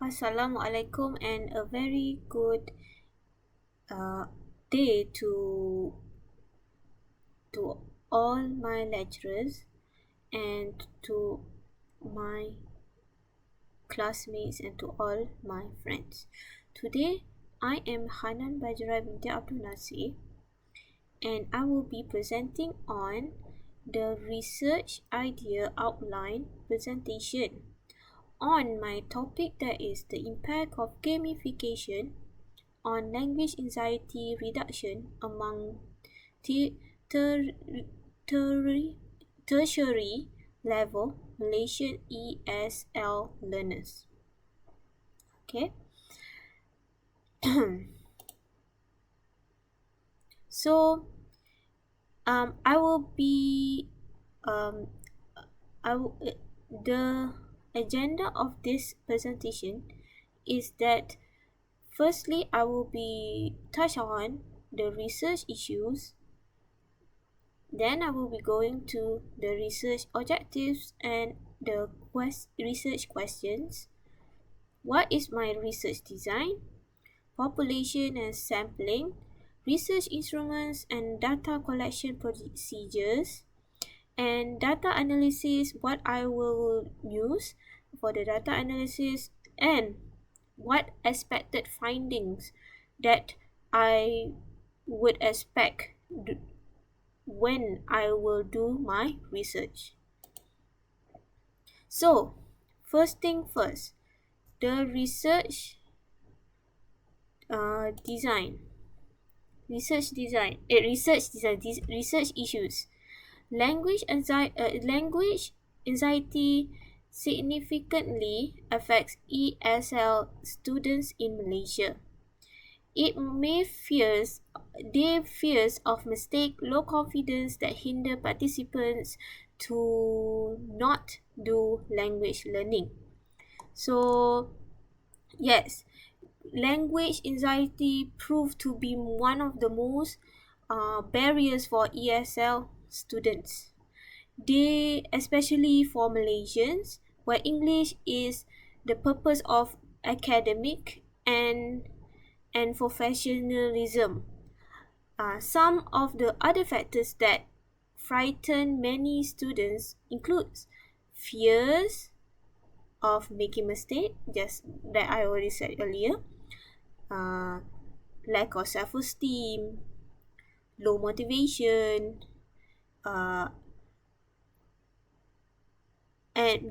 Assalamualaikum and a very good day to all my lecturers and to my classmates and to all my friends. Today I am Hanan Bajrai Binti Abdul Nasir and I will be presenting on the research idea outline presentation on my topic, that is the impact of gamification on language anxiety reduction among tertiary level Malaysian ESL learners. Okay. So I will be the agenda of this presentation is that firstly I will be touch on the research issues, then I will be going to the research objectives and the research questions. What is my research design? Population and sampling, research instruments and data collection procedures, and data analysis, what I will use for the data analysis, and what expected findings that I would expect when I will do my research. So, first thing first, the research design. Research issues. Language anxiety significantly affects ESL students in Malaysia. They fears of mistake, low confidence that hinder participants to not do language learning. So, yes, language anxiety proved to be one of the most barriers for ESL students. They, especially for Malaysians, where English is the purpose of academic and professionalism. Some of the other factors that frighten many students includes fears of making mistake, just that I already said earlier, lack of self-esteem, low motivation, and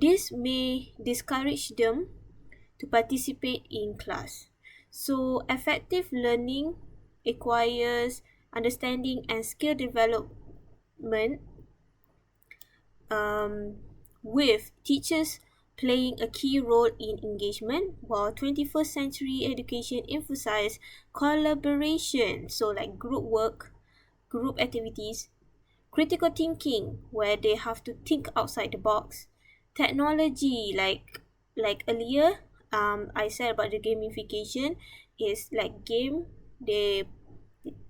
this may discourage them to participate in class. So, effective learning requires understanding and skill development, with teachers playing a key role in engagement, while 21st century education emphasizes collaboration, so like group work, group activities, critical thinking, where they have to think outside the box, technology, like earlier I said about the gamification, is like game they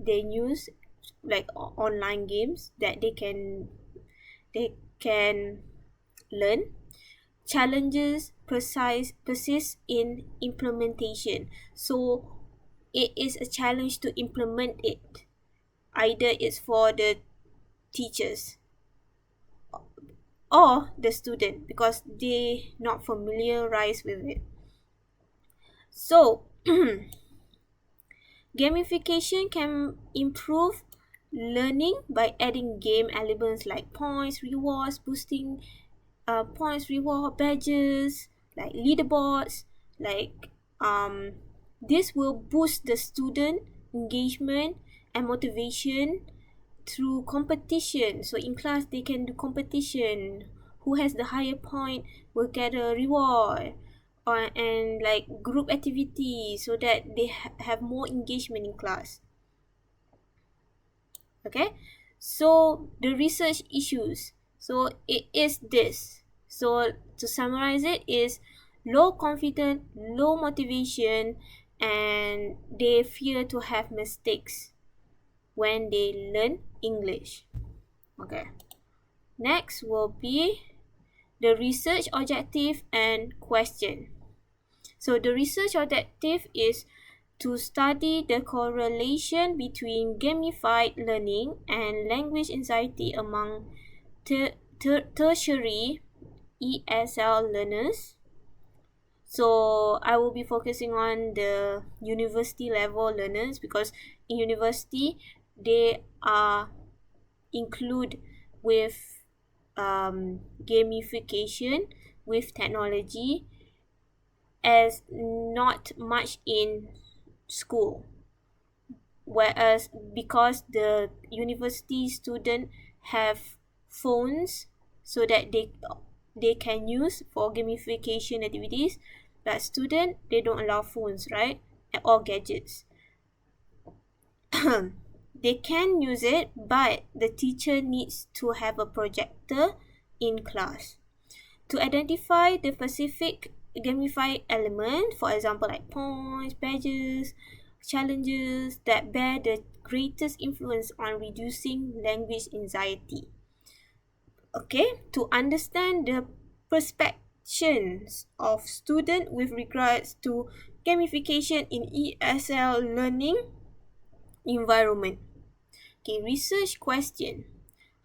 use like online games that they can learn. Challenges persist in implementation, so it is a challenge to implement it. Either it's for the teachers or the student because they not familiarized with it. So gamification can improve learning by adding game elements like points, rewards, boosting points, reward badges, like leaderboards, like this will boost the student engagement and motivation through competition. So in class they can do competition, who has the higher point will get a reward, and like group activity so that they have more engagement in class. Okay, so the research issues, so it is this. So to summarize it is low confidence, low motivation, and they fear to have mistakes when they learn English. Okay, next will be the research objective and question. So the research objective is to study the correlation between gamified learning and language anxiety among tertiary ESL learners. So I will be focusing on the university level learners, because in university they are include with gamification with technology as not much in school, whereas because the university student have phones so that they can use for gamification activities, but student they don't allow phones, right, or gadgets. They can use it, but the teacher needs to have a projector in class to identify the specific gamified element, for example like points, badges, challenges that bear the greatest influence on reducing language anxiety. Okay, to understand the perceptions of students with regards to gamification in ESL learning environment. Okay, research question.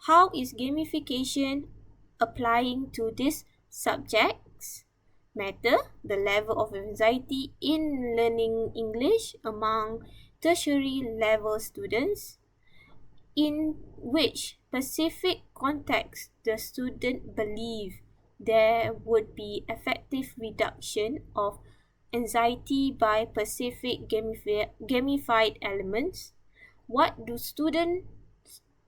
How is gamification applying to these subjects matter? The level of anxiety in learning English among tertiary level students. In which specific context the student believe there would be effective reduction of anxiety by specific gamified elements? What do students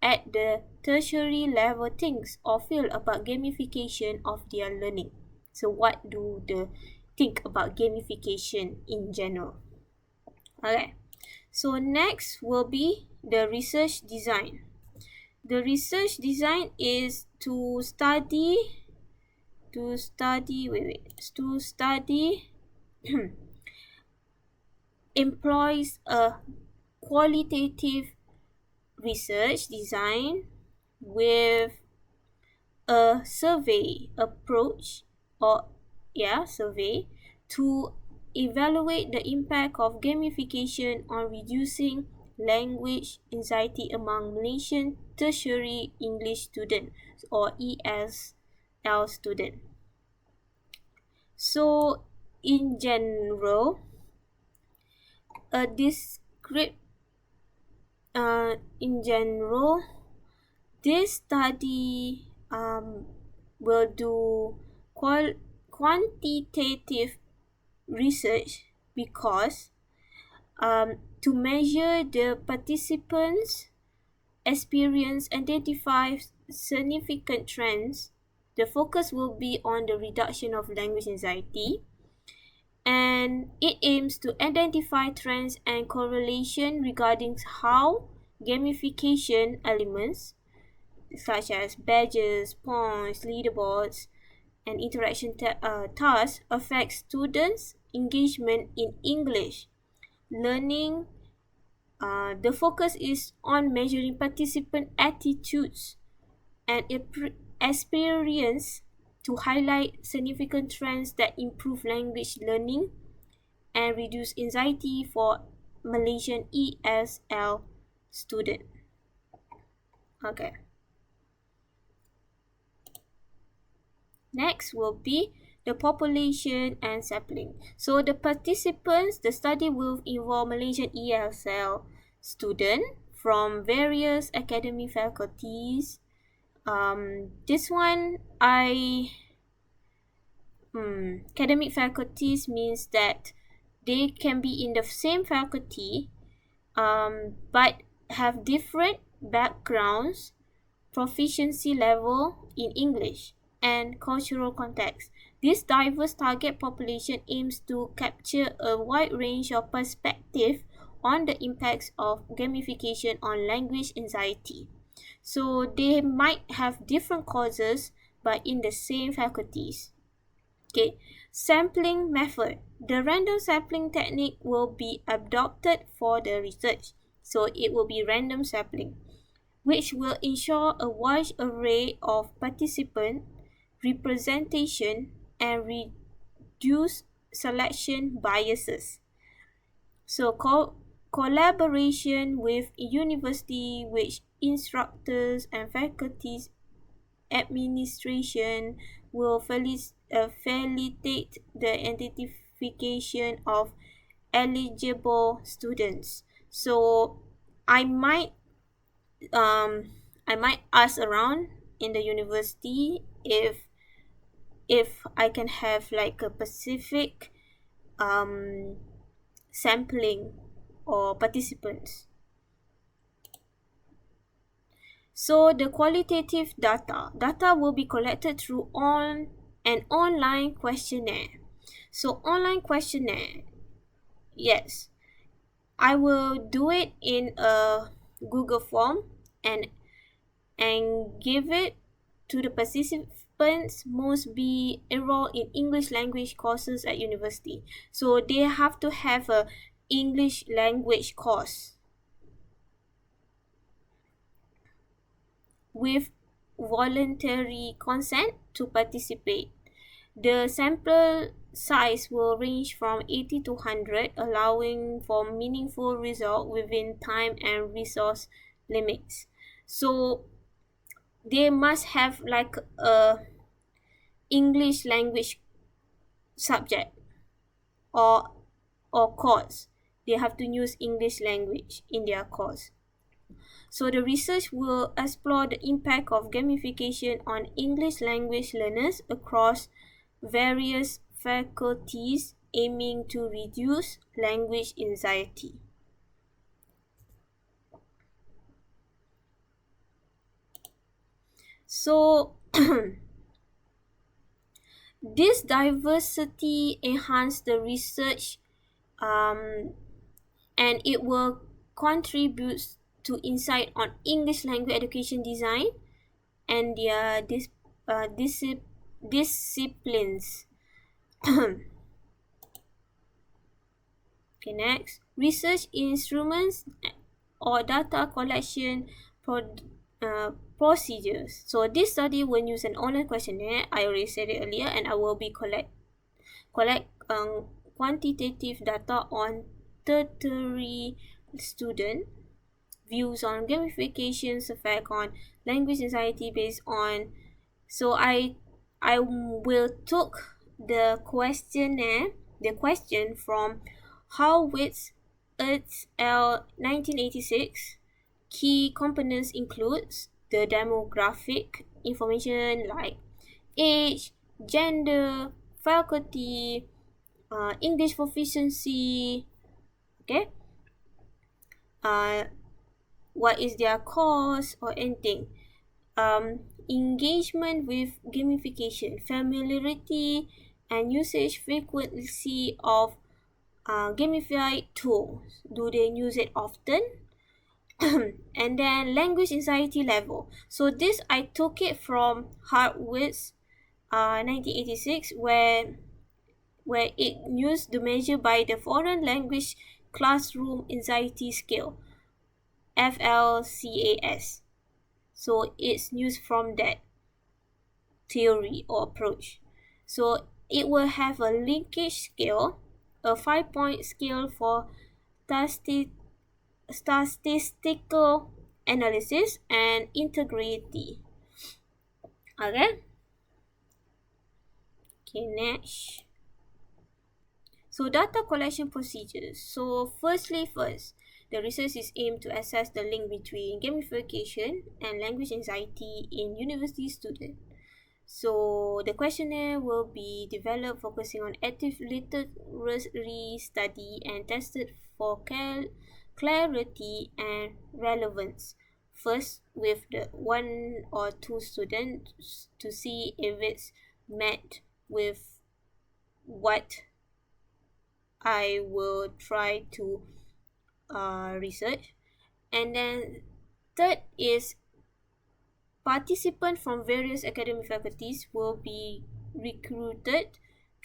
at the tertiary level think or feel about gamification of their learning? So what do they think about gamification in general? Okay, so next will be the research design. The research design is to study employs a qualitative research design with a survey approach, or survey to evaluate the impact of gamification on reducing language anxiety among Malaysian tertiary English students, or ESL student. So in general, a descript in general, this study will do quantitative research because to measure the participants' experience, identify significant trends. The focus will be on the reduction of language anxiety, and it aims to identify trends and correlation regarding how gamification elements such as badges, points, leaderboards, and interaction tasks affect students' engagement in English learning. The focus is on measuring participant attitudes and experience to highlight significant trends that improve language learning and reduce anxiety for Malaysian ESL student. Okay. Next will be the population and sampling. So the participants, the study will involve Malaysian ESL students from various academic faculties. This one, academic faculties means that they can be in the same faculty, but have different backgrounds, proficiency level in English, and cultural context. This diverse target population aims to capture a wide range of perspectives on the impacts of gamification on language anxiety. So they might have different causes but in the same faculties. Okay, sampling method. The random sampling technique will be adopted for the research. So it will be random sampling, which will ensure a wide array of participant representation and reduce selection biases. So collaboration with university, which instructors and faculties administration will facilitate the identification of eligible students. So I might um I might ask around in the university if I can have like a specific um sampling or participants. So the qualitative data will be collected through an online questionnaire. So online questionnaire, yes, I will do it in a Google form and give it to the participants must be enrolled in English language courses at university. So they have to have a English language course with voluntary consent to participate. The sample size will range from 80 to 100, allowing for meaningful result within time and resource limits. So they must have like a English language subject or course. They have to use English language in their course. So the research will explore the impact of gamification on English language learners across various faculties, aiming to reduce language anxiety. So this diversity enhance the research, and it will contribute to insight on English language education design and their disciplines. Okay, next. Research instruments or data collection procedures. So this study will use an online questionnaire. I already said it earlier, and I will be collect quantitative data on tertiary student views on gamification's effect on language anxiety based on. So I will took the questionnaire, the question from Howitz et al. 1986. Key components includes the demographic information like age, gender, faculty, English proficiency, okay, what is their course or anything. Engagement with gamification, familiarity and usage frequency of gamified tools. Do they use it often? And then language anxiety level. So this I took it from Hartwig's 1986, where it used to measure by the foreign language classroom anxiety scale, FLCAS. So it's used from that theory or approach. So it will have a linkage scale, a 5-point scale for statistical analysis and integrity. Okay. Okay, next. So data collection procedures. So first, the research is aimed to assess the link between gamification and language anxiety in university students. So the questionnaire will be developed focusing on active literary study and tested for clarity and relevance. First, with the 1 or 2 students to see if it's met with what I will try to research. And then third is participants from various academic faculties will be recruited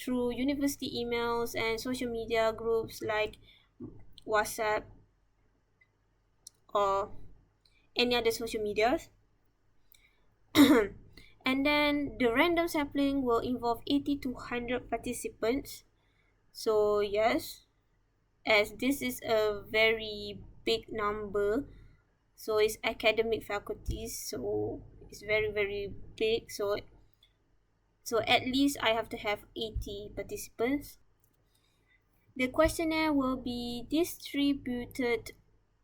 through university emails and social media groups like WhatsApp or any other social medias. And then the random sampling will involve 80 to 100 participants So yes, as this is a very big number, so it's academic faculties, so it's very very big. So at least I have to have 80 participants. The questionnaire will be distributed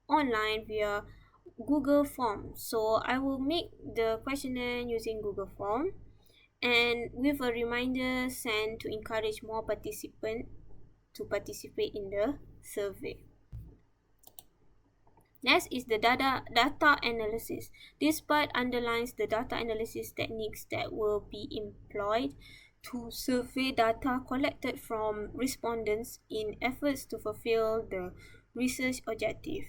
online via Google Form. So I will make the questionnaire using Google Form and with a reminder sent to encourage more participants to participate in the survey. Next is the data analysis. This part underlines the data analysis techniques that will be employed to survey data collected from respondents in efforts to fulfill the research objective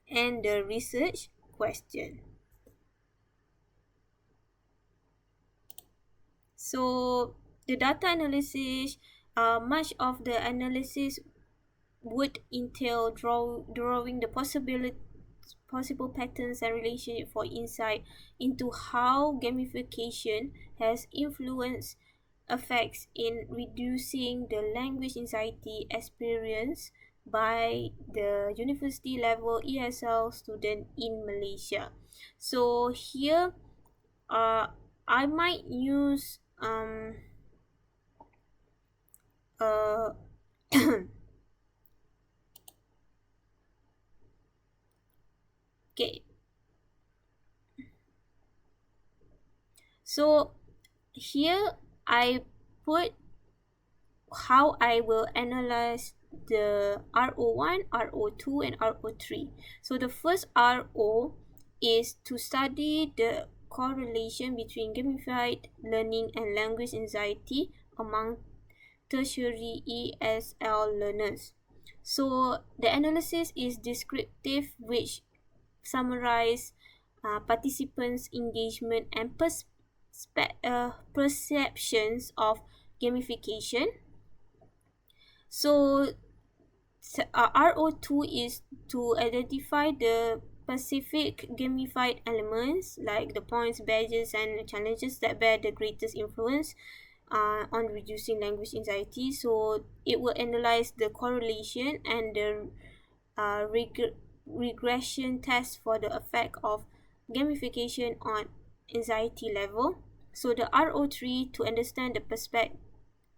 and the research question. So the data analysis, much of the analysis would entail drawing the possible patterns and relationship for insight into how gamification has influenced effects in reducing the language anxiety experienced by the university level ESL student in Malaysia. So here, I might use uh okay. So here I put how I will analyze the RO1, RO2, and RO3. So the first RO is to study the correlation between gamified learning and language anxiety among tertiary ESL learners. So the analysis is descriptive, which summarize participants' engagement and perceptions of gamification. So RO2 is to identify the specific gamified elements like the points, badges, and challenges that bear the greatest influence on reducing language anxiety. So it will analyze the correlation and the regression test for the effect of gamification on anxiety level. So the RO3 to understand the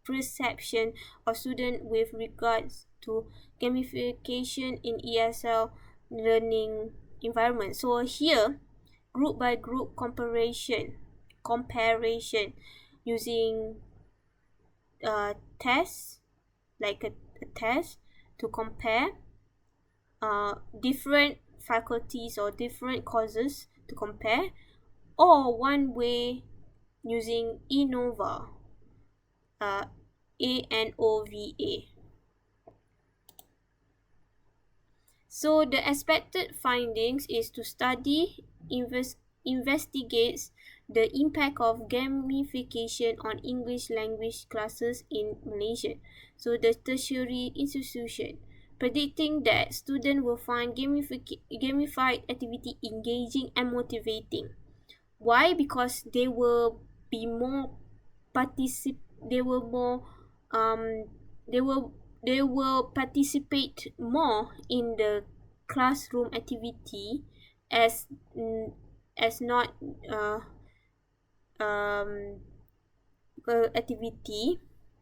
perception of student with regards to gamification in ESL learning environment. So here, group by group comparison using tests like a test to compare different faculties or different courses to compare, or one way using ANOVA, ANOVA. So the expected findings is to study, investigates the impact of gamification on English language classes in Malaysia. So the tertiary institution, predicting that students will find gamified activity engaging and motivating. Why? Because they will be more they will more um they will they will participate more in the classroom activity as as not uh, um activity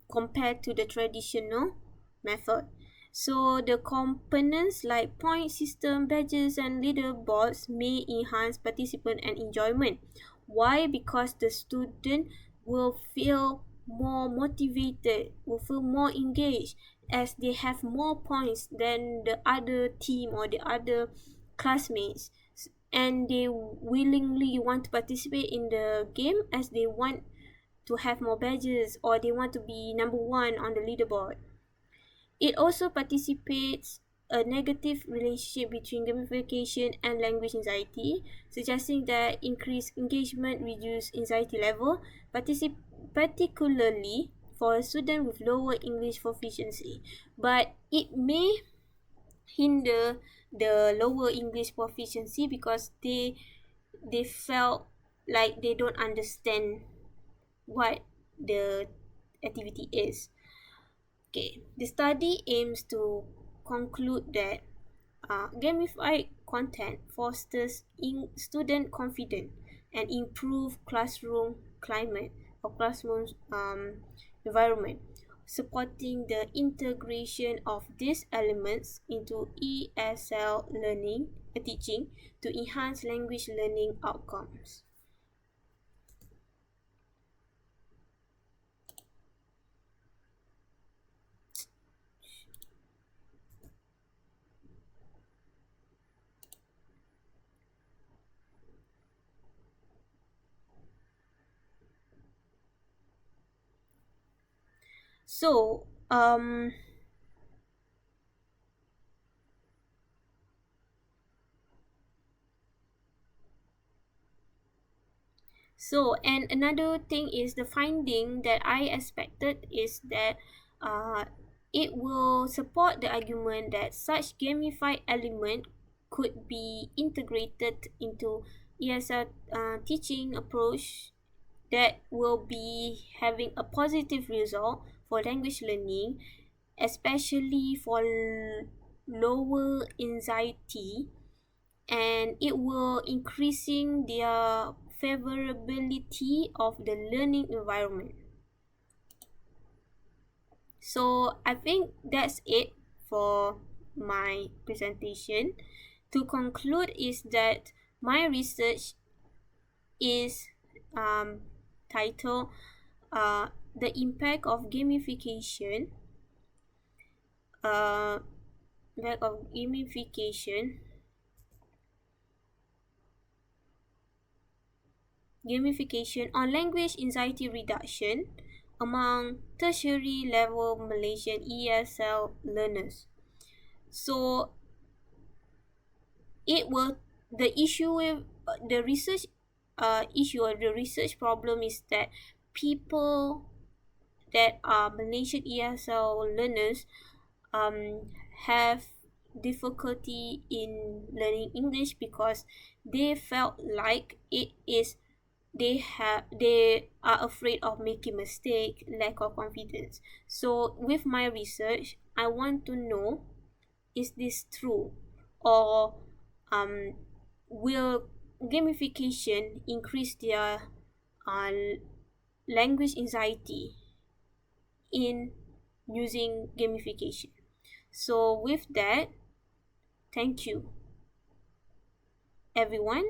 compared to the traditional method. So the components like point system, badges, and leaderboards may enhance participant and enjoyment. Why? Because the student will feel more motivated, will feel more engaged as they have more points than the other team or the other classmates, and they willingly want to participate in the game as they want to have more badges or they want to be number one on the leaderboard. It also participates a negative relationship between gamification and language anxiety, suggesting that increased engagement reduces anxiety level, particularly for a student with lower English proficiency. But it may hinder the lower English proficiency because they felt like they don't understand what the activity is. Okay, the study aims to conclude that gamified content fosters student confidence and improve classroom climate or classroom environment, supporting the integration of these elements into ESL learning teaching to enhance language learning outcomes. So, and another thing is the finding that I expected is that uh, it will support the argument that such gamified element could be integrated into ESL teaching approach that will be having a positive result for language learning, especially for lower anxiety, and it will increasing their favorability of the learning environment. So I think that's it for my presentation. To conclude is that my research is titled the impact of uh, gamification on language anxiety reduction among tertiary level Malaysian ESL learners. So it will the issue with the research issue or the research problem is that people that are Malaysian ESL learners have difficulty in learning English because they felt like it is they are afraid of making mistake, lack of confidence. So with my research I want to know, is this true, or um will gamification increase their uh, language anxiety in using gamification. So with that, thank you everyone.